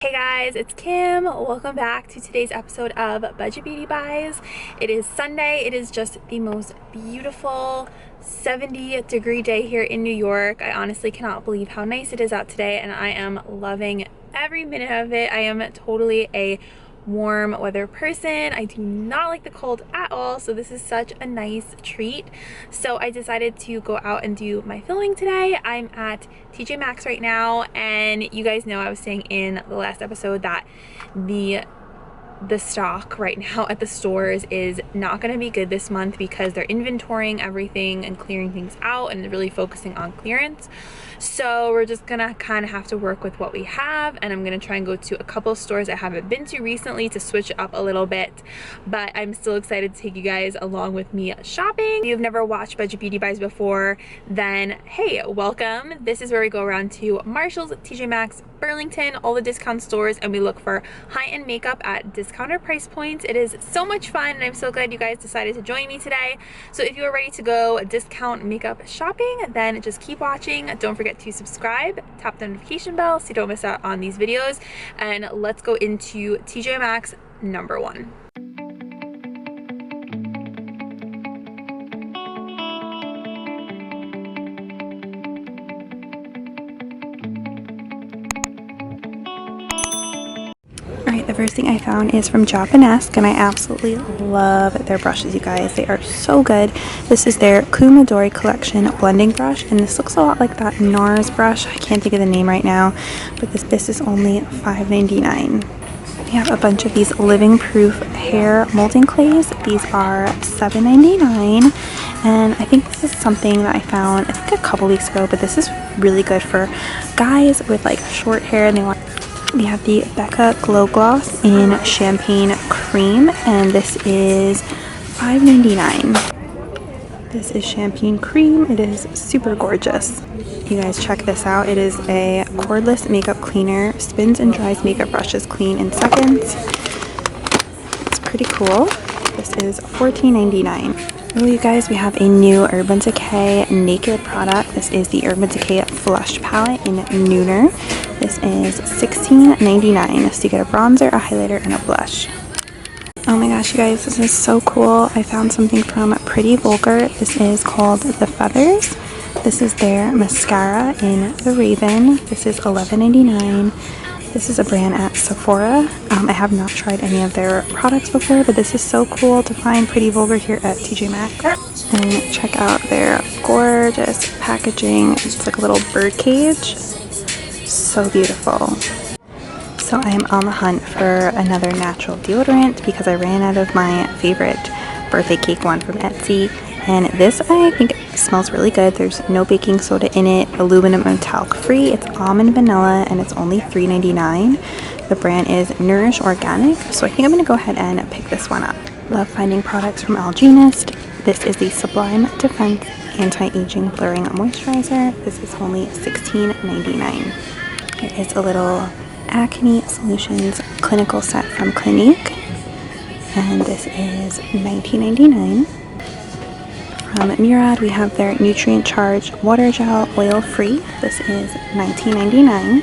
Hey guys, it's Kim. Welcome back to today's episode of Budget Beauty Buys. It is Sunday. It is just the most beautiful 70-degree day here in New York. I honestly cannot believe how nice it is out today, and I am loving every minute of it. I am totally a warm weather person. I do not like the cold at all, so this is such a nice treat. So I decided to go out and do my filming today. I'm at TJ Maxx right now, and you guys know I was saying in the last episode that the stock right now at the stores is not going to be good this month because they're inventorying everything and clearing things out and really focusing on clearance. So we're just gonna kind of have to work with what we have, and I'm gonna try and go to a couple of stores I haven't been to recently to switch it up a little bit. But I'm still excited to take you guys along with me shopping. If you've never watched Budget Beauty Buys before, then hey, welcome. This is where we go around to Marshall's, TJ Maxx, Burlington, all the discount stores, and we look for high-end makeup at discounted price points. It is so much fun, and I'm so glad you guys decided to join me today. So if you are ready to go discount makeup shopping, then just keep watching. Don't forget to subscribe, tap the notification bell so you don't miss out on these videos, and let's go into TJ Maxx number 1. The first thing I found is from Japanese, and I absolutely love their brushes, you guys. They are so good. This is their Kumadori collection blending brush, and this looks a lot like that Nars brush. I can't think of the name right now, but this is only $5.99. We have a bunch of these living proof hair molding clays. These are $7.99, and I think this is something that I found I think a couple weeks ago, but this is really good for guys with like short hair and they want. We have the Becca Glow Gloss in Champagne Cream, and this is $5.99. This is Champagne Cream. It is super gorgeous. You guys check this out. It is a cordless makeup cleaner. Spins and dries makeup brushes clean in seconds. It's pretty cool. This is $14.99. Oh, you guys, we have a new Urban Decay Naked product. This is the Urban Decay Flush Palette in Nooner. This is $16.99. So you get a bronzer, a highlighter, and a blush. Oh my gosh, you guys, this is so cool. I found something from Pretty Vulgar. This is called The Feathers. This is their mascara in the Raven. This is $11.99. This is a brand at Sephora. I have not tried any of their products before, but this is so cool to find Pretty Vulgar here at TJ Maxx. And check out their gorgeous packaging. It's like a little bird cage. So beautiful. So I am on the hunt for another natural deodorant because I ran out of my favorite birthday cake one from Etsy. And this I think smells really good. There's no baking soda in it, aluminum and talc free. It's almond vanilla, and it's only $3.99. The brand is Nourish Organic, so I think I'm going to go ahead and pick this one up. Love finding products from Algenist. This is the Sublime Defense Anti-Aging Blurring Moisturizer. This is only $16.99. Here is a little Acne Solutions clinical set from Clinique, and this is $19.99. From Murad, we have their Nutrient Charged Water Gel Oil Free. This is $19.99.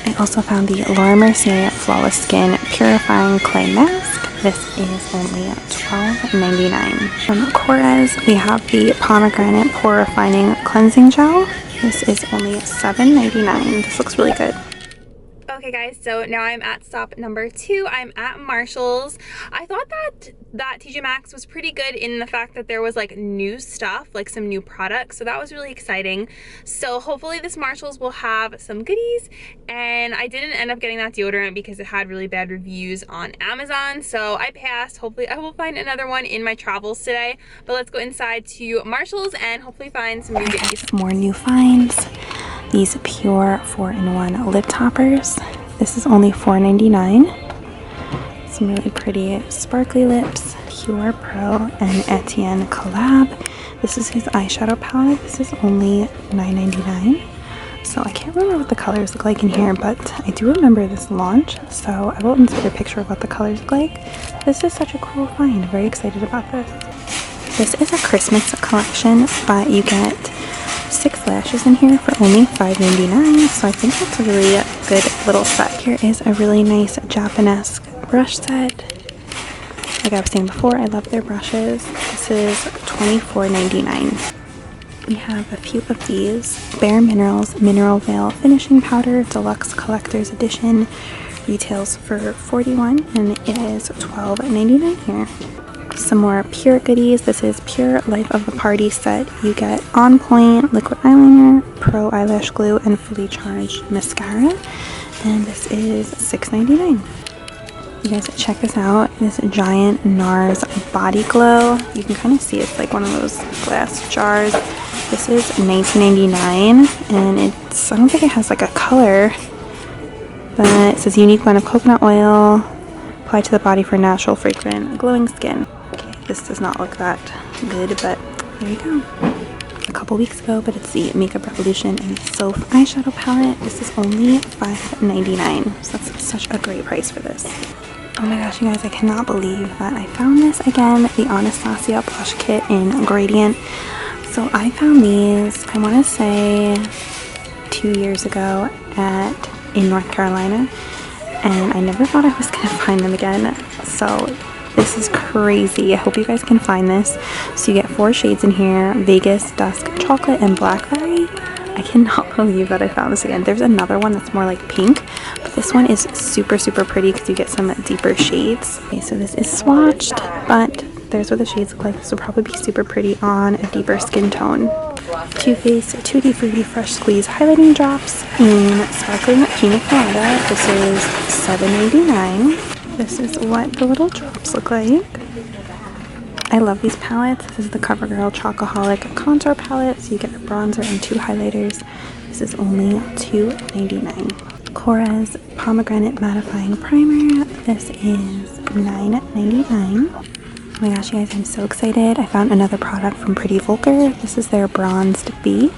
I also found the Laura Mercier Flawless Skin Purifying Clay Mask. This is only $12.99. From Korres, we have the Pomegranate Pore Refining Cleansing Gel. This is only $7.99. This looks really good. Okay guys, so now I'm at stop number 2. I'm at Marshall's. I thought that TJ Maxx was pretty good in the fact that there was like new stuff, like some new products, so that was really exciting. So hopefully this Marshall's will have some goodies, and I didn't end up getting that deodorant because it had really bad reviews on Amazon, so I passed. Hopefully I will find another one in my travels today, but let's go inside to Marshall's and hopefully find some new goodies. More new finds. These Pure 4-in-1 lip toppers. This is only $4.99. Some really pretty sparkly lips. Pure Pro and Etienne collab. This is his eyeshadow palette. This is only $9.99. So I can't remember what the colors look like in here, but I do remember this launch. So I will insert a picture of what the colors look like. This is such a cool find. Very excited about this. This is a Christmas collection, but you get 6 lashes in here for only $5.99, so I think that's a really good little set. Here is a really nice Japanese brush set. Like I was saying before, I love their brushes. This is $24.99. We have a few of these. Bare Minerals Mineral Veil Finishing Powder Deluxe Collector's Edition. Retails for $41 and it is $12.99 here. Some more Pure goodies. This is Pure Life of a Party set. You get On Point Liquid Eyeliner, Pro Eyelash Glue, and Fully Charged Mascara. And this is $6.99. You guys check this out. This giant Nars Body Glow. You can kind of see it's like one of those glass jars. This is $19.99 and it's, I don't think it has like a color, but it says unique blend of coconut oil applied to the body for natural, fragrant, glowing skin. Okay, this does not look that good, but there you go. A couple weeks ago, but it's the Makeup Revolution and Soph eyeshadow palette. This is only $5.99, so that's such a great price for this. Oh my gosh, you guys, I cannot believe that I found this again, the Anastasia Blush Kit in Gradient. So I found these, I want to say 2 years ago in North Carolina, and I never thought I was going to find them again. So this is crazy. I hope you guys can find this. So you get 4 shades in here: Vegas, Dusk, Chocolate, and Blackberry. I cannot believe that I found this again. There's another one that's more like pink, but this one is super, super pretty because you get some deeper shades. Okay, so this is swatched, but there's what the shades look like. This will probably be super pretty on a deeper skin tone. Too Faced Tutti Frutti Fresh Squeeze Highlighting Drops in Sparkling Pina Colada. This is $7.99. This is what the little drops look like. I love these palettes. This is the CoverGirl Chocoholic Contour Palette. So you get a bronzer and 2 highlighters. This is only $2.99. Korres Pomegranate Mattifying Primer. This is $9.99. Oh my gosh, you guys, I'm so excited. I found another product from Pretty Vulgar. This is their Bronzed Bee.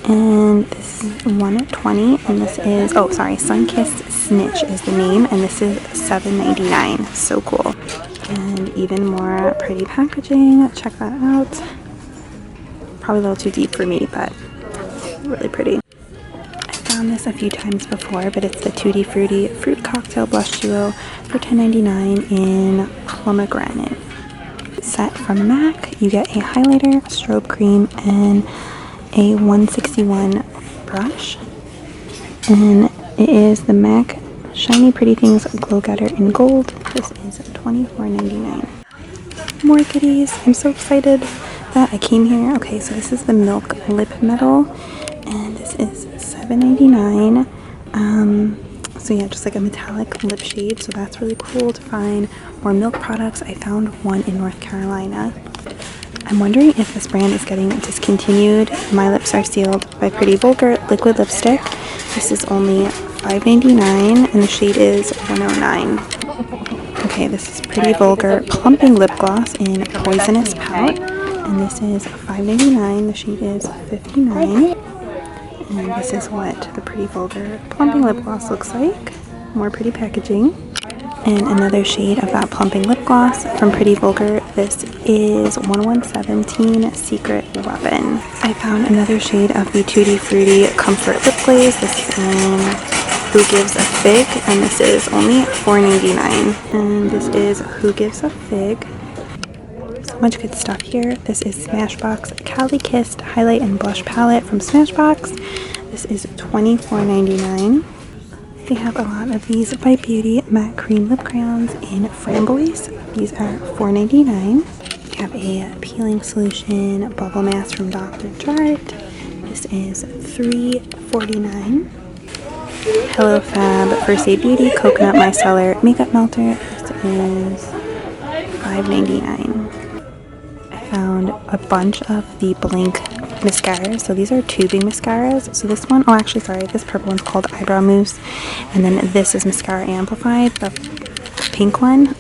And this is $1.20. And this is, oh, sorry, Sunkissed Snitch is the name. And this is $7.99. So cool. And even more pretty packaging. Check that out. Probably a little too deep for me, but really pretty. I found this a few times before, but it's the Tutti Frutti Fruit Cocktail Blush Duo for $10.99 in Pomegranate. Set from MAC. You get a highlighter, a strobe cream, and a 161 brush. And it is the MAC Shiny Pretty Things Glow Getter in Gold. This is $24.99. More goodies. I'm so excited that I came here. Okay, so this is the Milk Lip Metal, and this is $7.99. So yeah, just like a metallic lip shade. So that's really cool to find more Milk products. I found one in North Carolina. I'm wondering if this brand is getting discontinued. My Lips Are Sealed by Pretty Vulgar Liquid Lipstick. This is only $5.99 and the shade is 109. Okay, this is Pretty Vulgar Plumping Lip Gloss in Poisonous Pout. And this is $5.99. The shade is 59. And this is what the Pretty Vulgar Plumping Lip Gloss looks like. More pretty packaging. And another shade of that Plumping Lip Gloss from Pretty Vulgar. This is 1117 Secret Weapon. I found another shade of the Tutti Frutti Comfort Lip Glaze. This is in Who Gives a Fig, and this is only $4.99. And this is Who Gives a Fig. So much good stuff here. This is Smashbox Cali Kissed Highlight and Blush Palette from Smashbox. This is $24.99. They have a lot of these by Beauty Matte Cream Lip Crayons in Framboise. These are $4.99. We have a peeling solution bubble mask from Dr. Jart. This is $3.49. Hello Fab First Aid Beauty Coconut Micellar Makeup Melter. This is $5.99. I found a bunch of the Blink mascaras. So these are tubing mascaras. So this one, oh actually sorry, this purple one's called Eyebrow Mousse, and then this is Mascara Amplified, the pink one.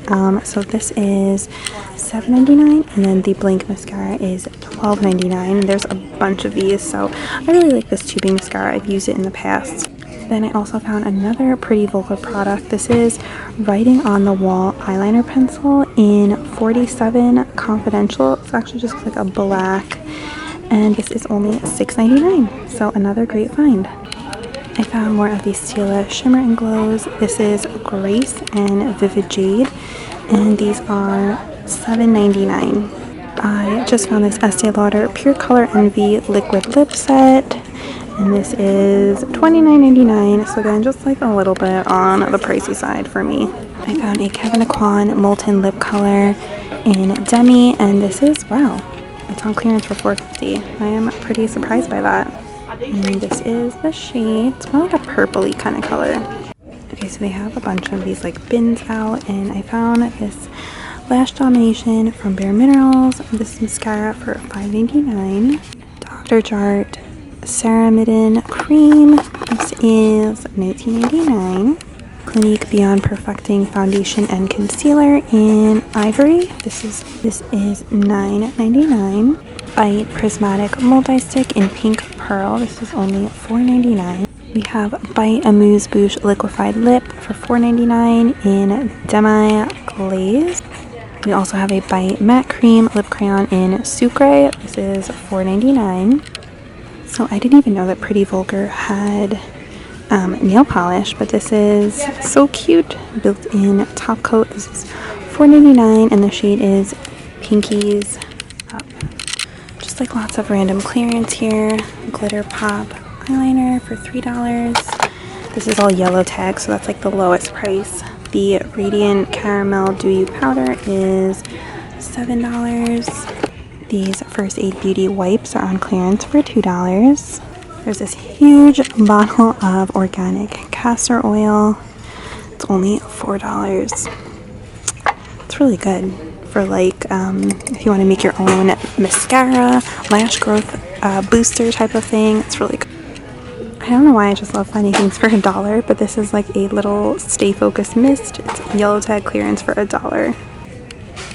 So this is $7.99, and then the Blink mascara is $12.99. There's a bunch of these, so I really like this tubing mascara. I've used it in the past. Then I also found another Pretty Vulgar product. This is Writing on the Wall eyeliner pencil in 47 Confidential. It's actually just like a black and this is only $6.99, so another great find. I found more of these Stila Shimmer and Glows. This is Grace and Vivid Jade, and these are $7.99. I just found this Estee Lauder Pure Color Envy Liquid Lip Set, and this is $29.99, so again, just like a little bit on the pricey side for me. I found a KEVYN Molten Lip Color in Demi, and this is, wow, it's on clearance for $4.50. I am pretty surprised by that. And this is the shade. It's more like a purpley kind of color. Okay, so they have a bunch of these like bins out, and I found this Lash Domination from Bare Minerals. This mascara for $5.99. Dr. Jart Ceramidin Cream. This is $19.99. Clinique Beyond Perfecting Foundation and Concealer in Ivory. This is $9.99. Bite Prismatic Multi-Stick in Pink Pearl. This is only $4.99. We have Bite Amuse Bouche Liquefied Lip for $4.99 in Demi Glaze. We also have a Bite Matte Cream Lip Crayon in Sucre. This is $4.99. So I didn't even know that Pretty Vulgar had nail polish, but this is so cute. Built-in top coat. This is $4.99, and the shade is Pinkies Up. Just like lots of random clearance here. Glitter Pop eyeliner for $3. This is all yellow tag, so that's like the lowest price. The Radiant Caramel Dewy Powder is $7. These First Aid Beauty wipes are on clearance for $2. There's this huge bottle of organic castor oil. It's only $4. It's really good for like if you want to make your own mascara, lash growth booster type of thing. It's really good. I don't know why I just love finding things for $1, but this is like a little Stay Focused mist. It's yellow tag clearance for $1.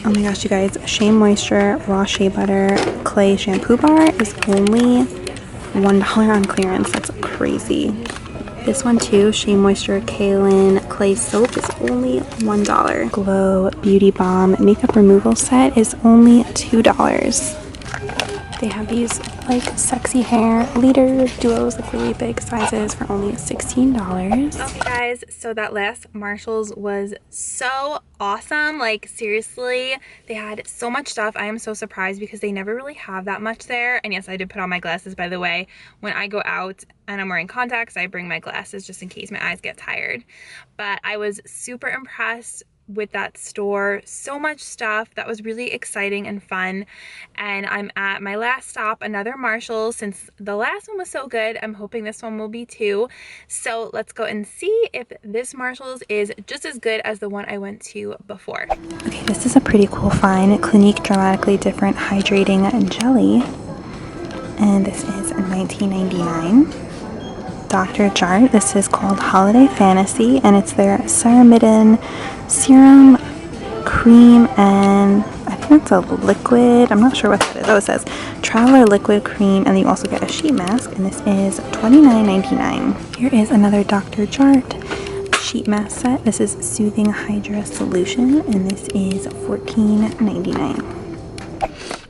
Oh my gosh, you guys, Shea Moisture Raw Shea Butter Clay Shampoo Bar is only $1 on clearance. That's crazy. This one too, Shea Moisture Kaolin Clay Soap, is only $1. Glow Beauty Balm Makeup Removal Set is only $2. They have these like sexy hair leader duos, like really big sizes, for only $16. Okay guys, so that last Marshalls was so awesome. Like seriously, they had so much stuff. I am so surprised because they never really have that much there. And yes, I did put on my glasses, by the way. When I go out and I'm wearing contacts, I bring my glasses just in case my eyes get tired. But I was super impressed with that store. So much stuff that was really exciting and fun. And I'm at my last stop, another Marshalls. Since the last one was so good, I'm hoping this one will be too. So let's go and see if this Marshalls is just as good as the one I went to before. Okay, this is a pretty cool find. Clinique Dramatically Different Hydrating Jelly, and this is $19.99. Dr. Jart, this is called Holiday Fantasy, and it's their Ceramidin Serum Cream, and I think that's a liquid. I'm not sure what that is. Oh, it says Traveler Liquid Cream, and then you also get a sheet mask, and this is $29.99. Here is another Dr. Jart sheet mask set. This is Soothing Hydra Solution, and this is $14.99.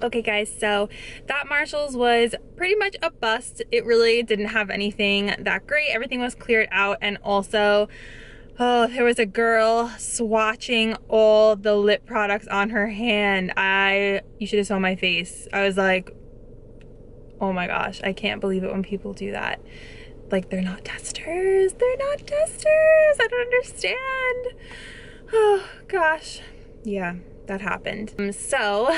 Okay guys, so that Marshalls was pretty much a bust. It really didn't have anything that great. Everything was cleared out, and also, oh, there was a girl swatching all the lip products on her hand. You should have saw my face. I was like, oh my gosh, I can't believe it when people do that. Like, they're not testers. They're not testers. I don't understand. Oh gosh. Yeah, that happened. So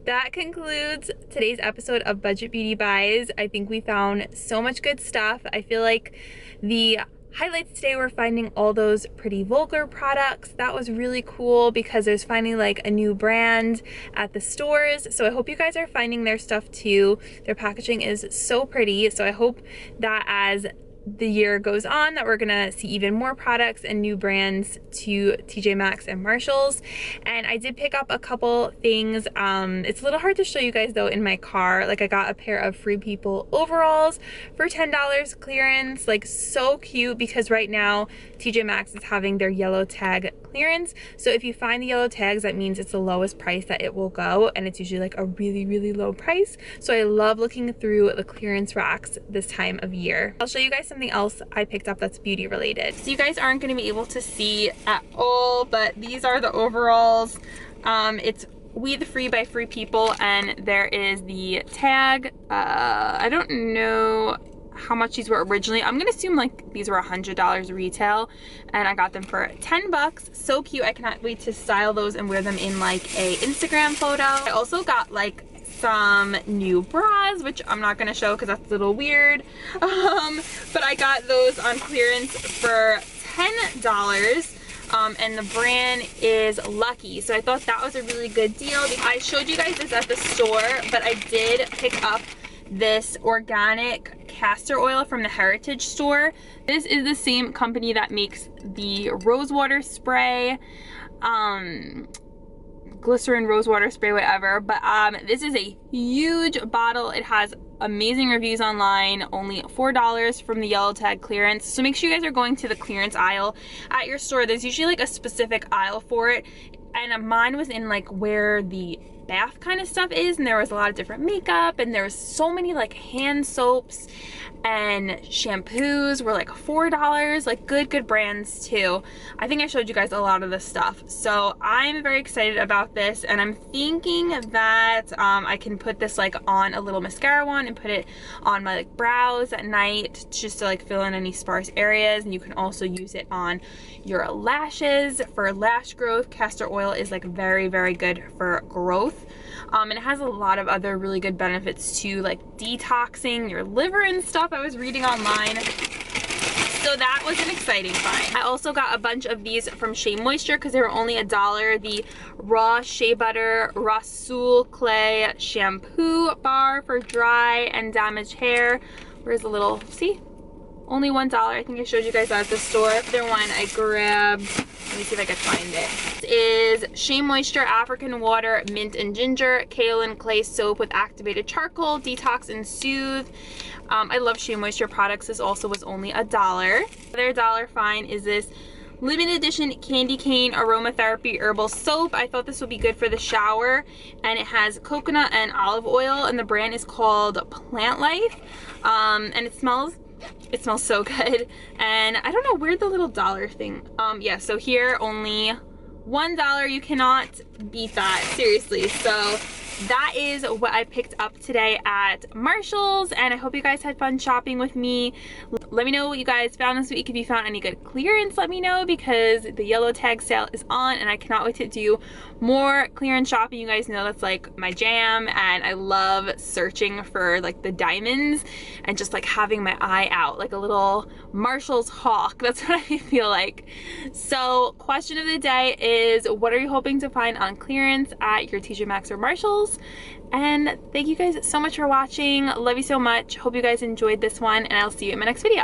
that concludes today's episode of Budget Beauty Buys. I think we found so much good stuff. I feel like the highlights today were finding all those Pretty Vulgar products. That was really cool because there's finally like a new brand at the stores. So I hope you guys are finding their stuff too. Their packaging is so pretty. So I hope that as the year goes on that we're gonna see even more products and new brands to TJ Maxx and Marshalls. And I did pick up a couple things. It's a little hard to show you guys though in my car. Like, I got a pair of Free People overalls for $10 clearance. Like, so cute, because right now TJ Maxx is having their yellow tag clearance. So if you find the yellow tags, that means it's the lowest price that it will go, and it's usually like a really, really low price. So I love looking through the clearance racks this time of year. I'll show you guys something else I picked up that's beauty related. So you guys aren't going to be able to see at all, but these are the overalls. It's We the Free by Free People, and there is the tag. I don't know how much these were originally. I'm gonna assume like these were $100 retail, and I got them for 10 bucks. So cute. I cannot wait to style those and wear them in like a Instagram photo. I also got like some new bras, which I'm not gonna show because that's a little weird, but I got those on clearance for $10. And the brand is Lucky. So I thought that was a really good deal. I showed you guys this at the store, but I did pick up this organic castor oil from the Heritage store. This is the same company that makes the rosewater spray, glycerin rosewater spray, whatever. But this is a huge bottle. It has amazing reviews online, only $4 from the yellow tag clearance. So make sure you guys are going to the clearance aisle at your store. There's usually like a specific aisle for it, and mine was in like where the bath kind of stuff is, and there was a lot of different makeup, and there was so many like hand soaps and shampoos were like $4, like good brands too. I think I showed you guys a lot of this stuff, so I'm very excited about this, and I'm thinking that I can put this like on a little mascara wand and put it on my like brows at night just to like fill in any sparse areas. And you can also use it on your lashes for lash growth. Castor oil is like very good for growth, and it has a lot of other really good benefits too, like detoxing your liver and stuff I was reading online. So that was an exciting find. I also got a bunch of these from Shea Moisture because they were only $1. The raw shea butter Rasool clay shampoo bar for dry and damaged hair. Where's the little, see? Only $1. I think I showed you guys that at the store. The other one I grabbed, let me see if I can find it. This is Shea Moisture African Water Mint and Ginger Kaolin Clay Soap with activated charcoal, detox and soothe. I love Shea Moisture products. This also was only $1. Another $1 find is this limited edition candy cane aromatherapy herbal soap. I thought this would be good for the shower, and it has coconut and olive oil, and the brand is called Plant Life, and it smells so good. And I don't know, where'd the little dollar thing, yeah, so here only $1. You cannot beat that, seriously. So that is what I picked up today at Marshall's, and I hope you guys had fun shopping with me. Let me know what you guys found this week. If you found any good clearance, let me know, because the yellow tag sale is on, and I cannot wait to do more clearance shopping. You guys know that's like my jam, and I love searching for like the diamonds and just like having my eye out like a little Marshall's hawk. That's what I feel like. So question of the day is, what are you hoping to find on clearance at your TJ Maxx or Marshall's? And thank you guys so much for watching. Love you so much. Hope you guys enjoyed this one, and I'll see you in my next video.